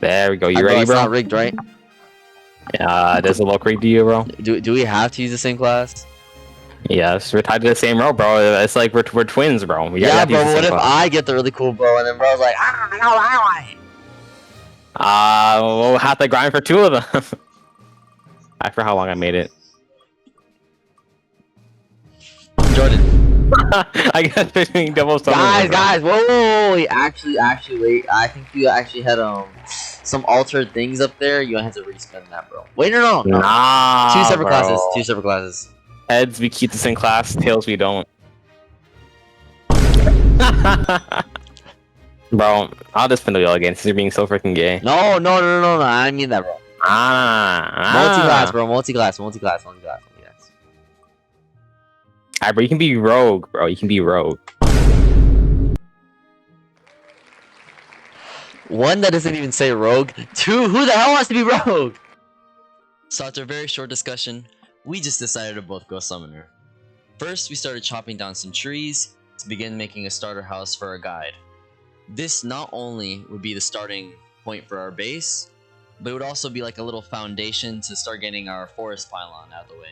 There we go. You ready, It's bro? not rigged, right? Does it look rigged to you, bro? Do we have to use the same class? Yes, we're tied to the same row, bro. It's like we're twins, bro. We Yeah, have to use bro. the What same if class. I get the really cool bow and then bro's like, I know I want it. We'll have to grind for 2 of them. I forgot how long I made it. Jordan. I guess between double summons. Guys, whoa, wait, actually, wait. I think you actually had some altered things up there. You have to respend that, bro. Wait, no. Nah, 2 separate bro. classes. 2 separate classes. Heads, we keep this in class. Tails, we don't. Bro, I'll just spin the wheel again since you're being so freaking gay. No. I mean that, bro. Multi-class, bro. Multi-class. Alright, bro, you can be rogue, bro. You can be rogue. One that doesn't even say rogue. 2, who the hell wants to be rogue? So after a very short discussion, we just decided to both go summoner. First, we started chopping down some trees to begin making a starter house for our guide. This not only would be the starting point for our base, but it would also be like a little foundation to start getting our forest pylon out of the way.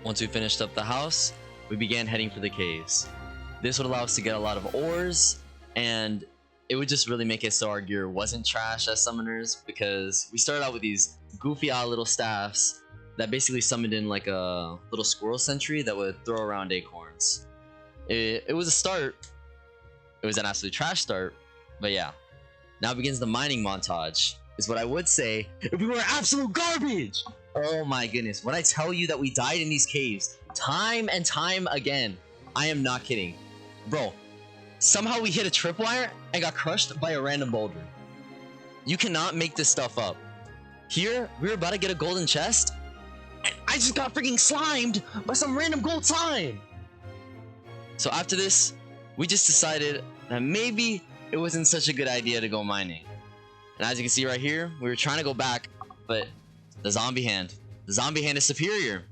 Once we finished up the house, we began heading for the caves. This would allow us to get a lot of ores, and it would just really make it so our gear wasn't trash as summoners, because we started out with these goofy odd little staffs that basically summoned in like a little squirrel sentry that would throw around acorns. It was a start. It was an absolute trash start, but yeah. Now begins the mining montage, is what I would say if we were absolute garbage! Oh my goodness, when I tell you that we died in these caves time and time again, I am not kidding. Bro, somehow we hit a tripwire and got crushed by a random boulder. You cannot make this stuff up. Here, we were about to get a golden chest, and I just got freaking slimed by some random gold slime! So after this, we just decided that maybe it wasn't such a good idea to go mining. And as you can see right here, we were trying to go back, but the zombie hand is superior.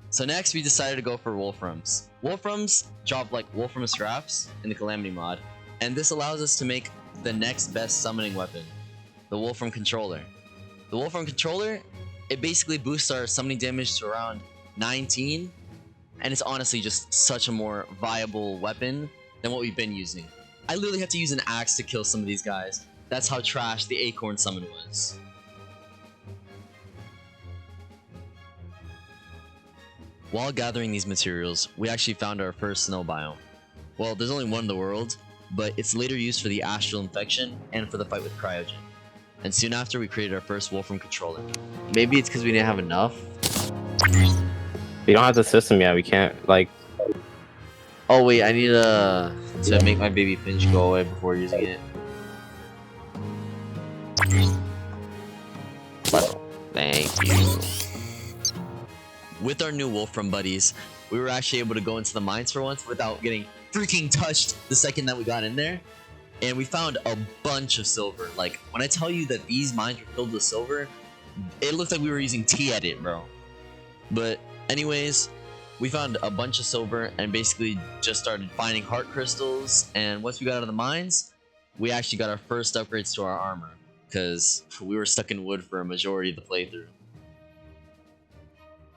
So next we decided to go for wolframs. Wolframs drop like wolfram scraps in the calamity mod, and this allows us to make the next best summoning weapon, the wolfram controller. The wolfram controller, it basically boosts our summoning damage to around 19, and it's honestly just such a more viable weapon than what we've been using. I literally had to use an axe to kill some of these guys. That's how trash the acorn summon was. While gathering these materials, we actually found our first snow biome. Well, there's only one in the world, but it's later used for the astral infection and for the fight with cryogen. And soon after, we created our first wolfram controller. Maybe it's because we didn't have enough. We don't have the system yet. We can't, like... Oh wait, I need to make my baby finch go away before using it. Thank you. With our new wolfram buddies, we were actually able to go into the mines for once without getting freaking touched the second that we got in there. And we found a bunch of silver. Like, when I tell you that these mines were filled with silver, it looked like we were using T-Edit, bro. But anyways, we found a bunch of silver and basically just started finding heart crystals. And once we got out of the mines, we actually got our first upgrades to our armor, because we were stuck in wood for a majority of the playthrough.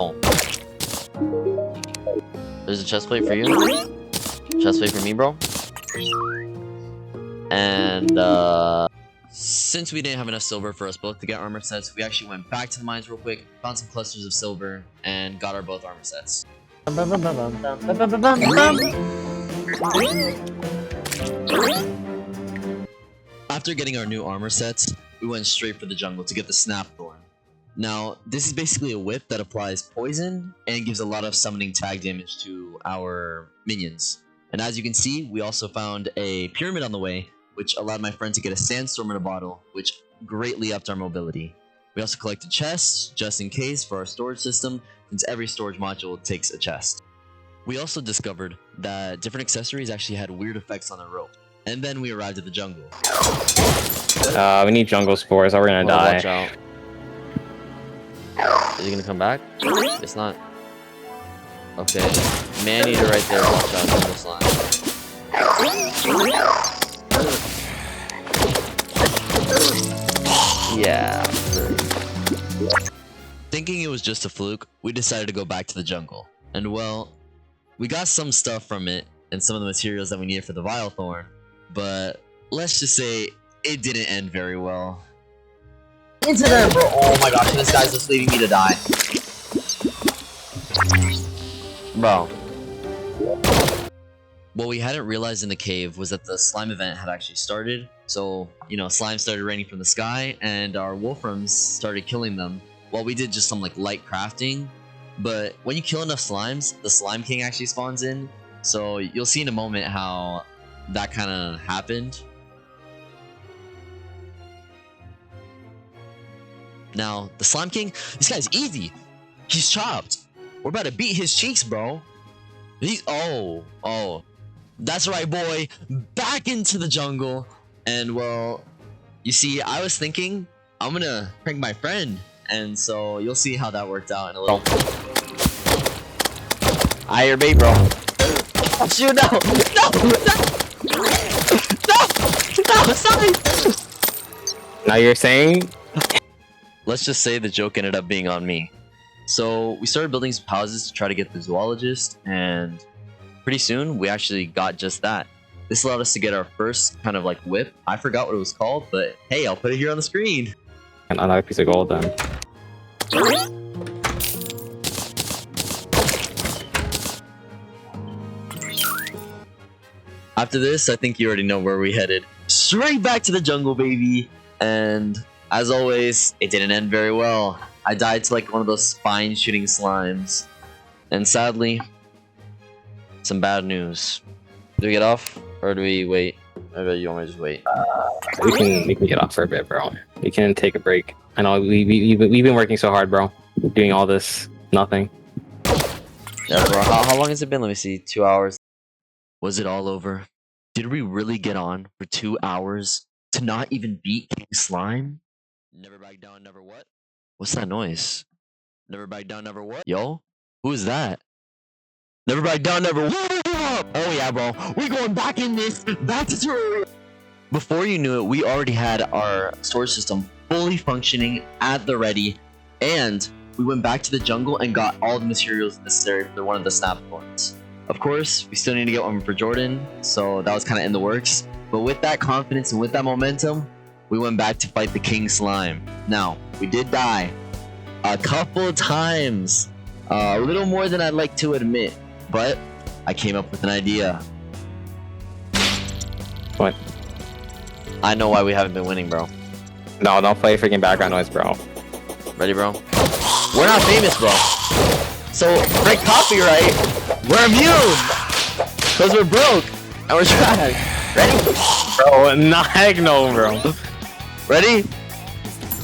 Oh. There's a chest plate for you. Chest plate for me, bro. And since we didn't have enough silver for us both to get armor sets, we actually went back to the mines real quick, found some clusters of silver, and got our both armor sets. After getting our new armor sets, we went straight for the jungle to get the Snapthorn. Now, this is basically a whip that applies poison and gives a lot of summoning tag damage to our minions. And as you can see, we also found a pyramid on the way, which allowed my friend to get a sandstorm in a bottle, which greatly upped our mobility. We also collected chests, just in case, for our storage system, since every storage module takes a chest. We also discovered that different accessories actually had weird effects on the rope. And then we arrived at the jungle. We need jungle spores or we're gonna die. Watch out. Is he gonna come back? It's not. Okay. Man-eater right there. Watch out. Jungle slime. Yeah. Thinking it was just a fluke, we decided to go back to the jungle. And well, we got some stuff from it and some of the materials that we needed for the Vile Thorn, but let's just say it didn't end very well. Into there, bro! Oh my gosh, this guy's just leaving me to die. Bro. What we hadn't realized in the cave was that the slime event had actually started. So, you know, slime started raining from the sky and our wolframs started killing them. Well, we did just some like light crafting, but when you kill enough slimes, the Slime King actually spawns in. So you'll see in a moment how that kind of happened. Now, the Slime King, this guy's easy. He's chopped. We're about to beat his cheeks, bro. He's, oh. That's right, boy. Back into the jungle. And well, you see, I was thinking I'm gonna prank my friend. And so you'll see how that worked out in a little. I hear bait, bro. Shoot, no, sorry. Now you're saying? Let's just say the joke ended up being on me. So we started building some houses to try to get the zoologist, and pretty soon we actually got just that. This allowed us to get our first kind of like whip. I forgot what it was called, but hey, I'll put it here on the screen. Another piece of gold then. After this, I think you already know where we headed. Straight back to the jungle, baby. And as always, it didn't end very well. I died to like one of those spine shooting slimes. And sadly, some bad news. Do we get off or do we wait? Maybe you want me to just wait. We can get off for a bit, bro. We can take a break. I know we've been working so hard, bro. Doing all this, nothing. Yeah, bro. How long has it been? Let me see. 2 hours. Was it all over? Did we really get on for 2 hours to not even beat King Slime? Never back down, never what? What's that noise? Never back down, never what? Yo, who is that? Never back down, never what? Oh yeah, bro. We're going back in this. Back to Terraria. Before you knew it, we already had our storage system fully functioning at the ready, and we went back to the jungle and got all the materials necessary for one of the snap thorns. Of course, we still need to get one for Jordan, so that was kind of in the works. But with that confidence and with that momentum, we went back to fight the King Slime. Now, we did die a couple times, a little more than I'd like to admit, but I came up with an idea. What? I know why we haven't been winning, bro. No, don't play freaking background noise, bro. Ready, bro? We're not famous, bro. So, break copyright, we're immune! Because we're broke, and we're trash. Ready? Bro, not no, bro. Ready?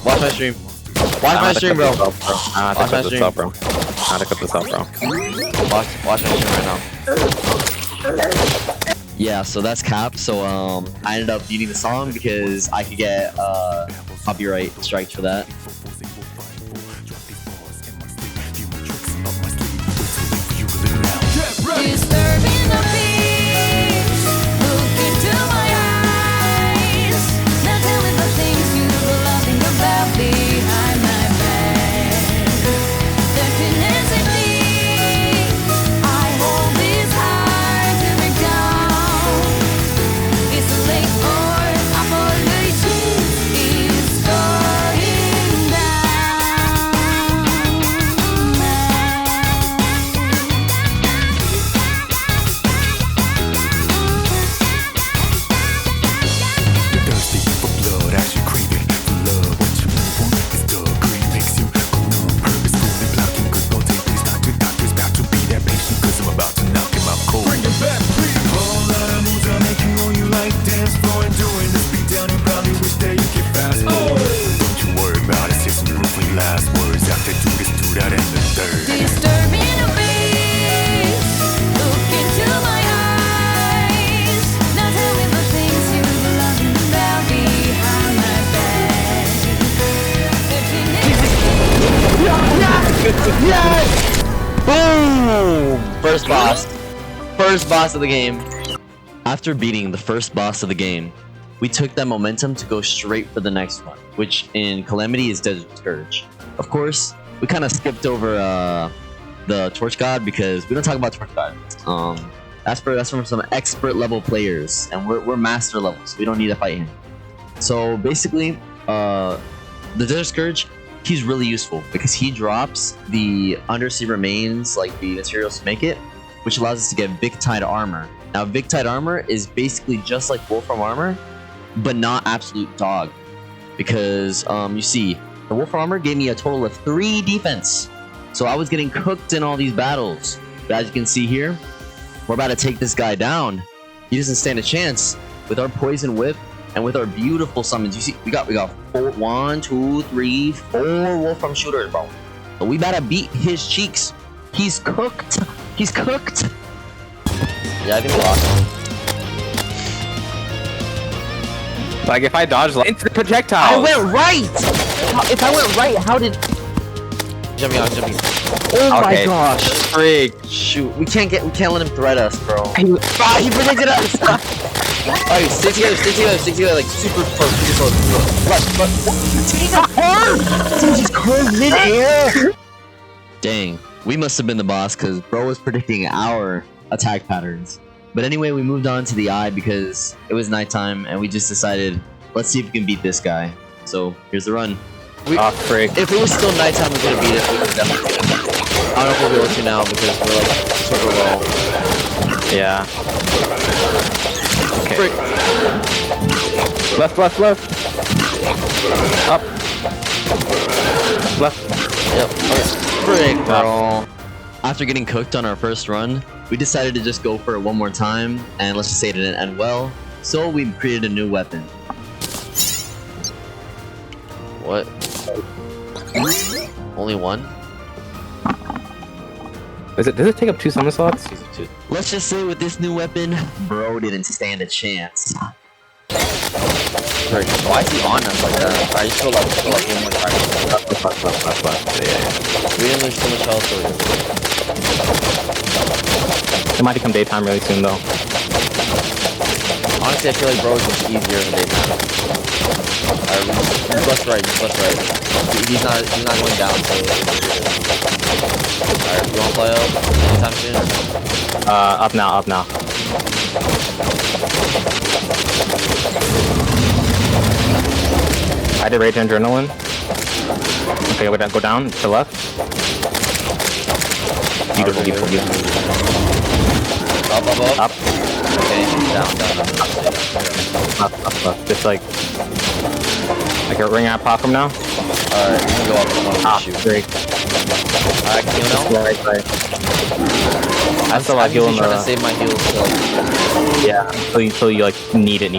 Watch my stream. Watch my stream, bro. I have to cut this up, bro. I have to cut this up, bro. Watch my stream right now. Yeah, so that's cap. So I ended up muting the song because I could get copyright strikes for that. Disturbing the peace, look into my eyes. Now tell me the things you were laughing about behind my back. The tenacity, I hold this heart to break down. It's a late or apology is going down. Thirsty for blood, as you crave it for love. What you really want is the green makes you go numb. Purposefully blocking good gold tape. Please not your doctor's about to be that patient, cause I'm about to knock him out cold. Bring it back, please. Whole lot of moves are making all you like dance floor and doing this beat down. You probably wish that you could fast forward. Don't you worry about it, here's some brutally last words after do this, do that, and the third. Disturbing the peace, look into my eyes. Now tell me the things you were laughing about behind my back. The tenacity, Yes! Boom! First boss. First boss of the game. After beating the first boss of the game, we took that momentum to go straight for the next one, which in Calamity is Desert Scourge. Of course, we kind of skipped over the Torch God because we don't talk about Torch God. That's from some expert level players, and we're master levels. So we don't need to fight him. So basically, the Desert Scourge, he's really useful because he drops the undersea remains, like the materials to make it, which allows us to get Victide armor. Now, Victide armor is basically just like Wolfram armor, but not absolute dog, because you see, the Wolfram armor gave me a total of 3 defense, so I was getting cooked in all these battles. But as you can see here, we're about to take this guy down. He doesn't stand a chance with our poison whip and with our beautiful summons. You see, we got 1, 2, 3, 4 Wolfram shooters, bro. But we about to beat his cheeks. He's cooked. He's cooked. Yeah, I think we lost him. Like if I dodge like instant projectiles. I went right! If I went right, how did... Jumping out, jumping. Oh my gosh. Freak. Shoot, we can't let him threat us, bro. He predicted us! Alright, stay together, like super close. He's curved mid-air! Dang, we must have been the boss because bro was predicting our attack patterns. But anyway, we moved on to the eye because it was nighttime and we just decided, let's see if we can beat this guy. So, here's the run. Freak. If it was still nighttime, we could have beat it. We could definitely beat it. I don't know if we'll be able to now because we're like super low. Yeah. Okay. Frick. Left. Up. Left. Yep. Okay. Frick, bro. After getting cooked on our first run, we decided to just go for it one more time, and let's just say it didn't end well, so we created a new weapon. What? Only one? Does it take up 2 summon slots? Let's just say with this new weapon, bro didn't stand a chance. Frick, why is he on us like that? I just feel like one more time. We didn't lose too much health. It might become daytime really soon though. Honestly, I feel like bro is much easier in the daytime. Alright, just left right. He's not going down, so alright, you wanna play up anytime soon? Up now. I did Rage Adrenaline. Okay, go down to left. Beautiful. Up. Okay, down. Up. Just like a ring out platform now. Alright, you can go up and shoot. Great. Alright, can you now? Right. I'm still like trying to save my heals still. Yeah, until you like need it.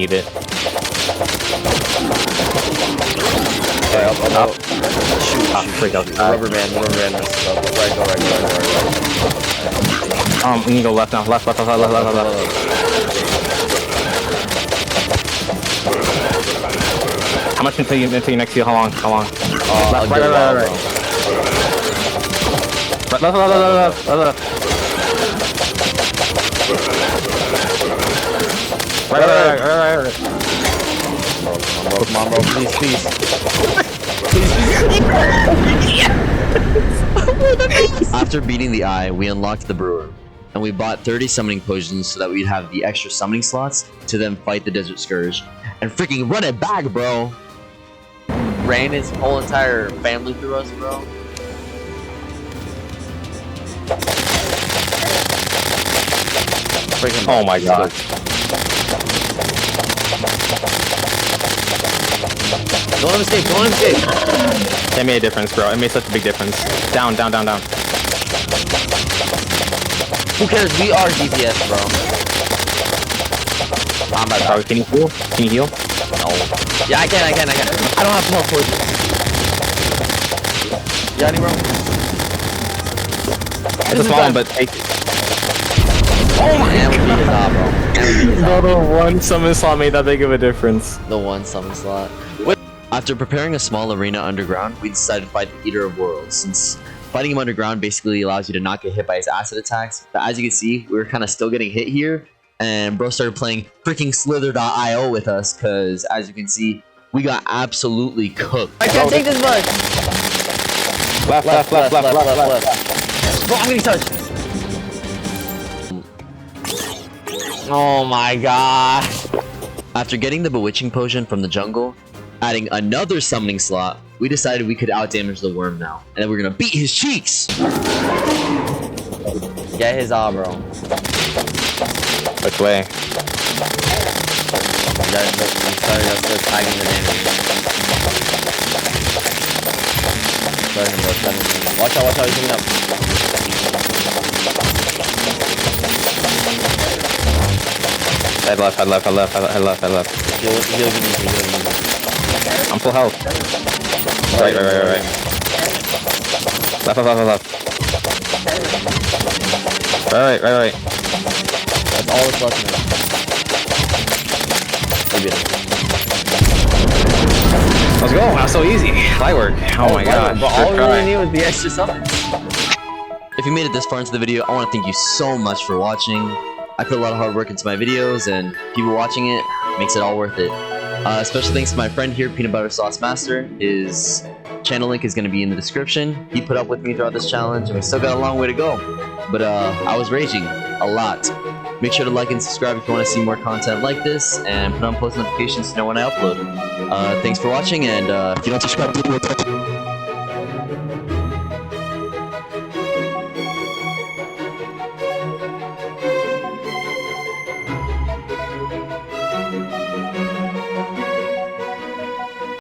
Alright, up. Shoot. Freak out. Rubber band messes up. Right. We need to go left now. Left. How much until you next heal? How long? Right. Left. Right. Come on, bro. Please. After beating the eye, we unlocked the brewer, and we bought 30 summoning potions so that we'd have the extra summoning slots to then fight the Desert Scourge. And freaking run it back, bro! Ran his whole entire family through us, bro. Freaking Oh my god. Don't let him escape. That made a difference, bro. It made such a big difference. Down. Who cares? We are DPS, bro. I'm about to Oh, can you heal? No. Yeah, I can. I don't have health potions. You got any, bro? It's a small one, but take Oh my god, we beat his out, bro. no, the one summon slot made that big of a difference. The one summon slot. After preparing a small arena underground, we decided to fight the Eater of Worlds, since fighting him underground basically allows you to not get hit by his acid attacks. But as you can see, we were kind of still getting hit here. And bro started playing freaking Slither.io with us because, as you can see, we got absolutely cooked. I can't take this bus. Left. Bro, I'm getting touched. Oh my god. After getting the bewitching potion from the jungle, adding another summoning slot, we decided we could outdamage the worm now, and then we're gonna beat his cheeks. Get his bro. Which way? Let's tagging the damage. Start him, bro. Watch out, he's moving up. Head left. Heal. I'm full health. Right. Left. Right. That's all that's left now. We beat him. Let's go. That's so easy. Fly work. Oh my god. But all we really need was the extra summons. If you made it this far into the video, I want to thank you so much for watching. I put a lot of hard work into my videos, and people watching it makes it all worth it. Special thanks to my friend here, Peanut Butter Sauce Master. His channel link is going to be in the description. He put up with me throughout this challenge, and we still got a long way to go. But I was raging a lot. Make sure to like and subscribe if you want to see more content like this, and put on post notifications to know when I upload. Thanks for watching, and if you don't subscribe,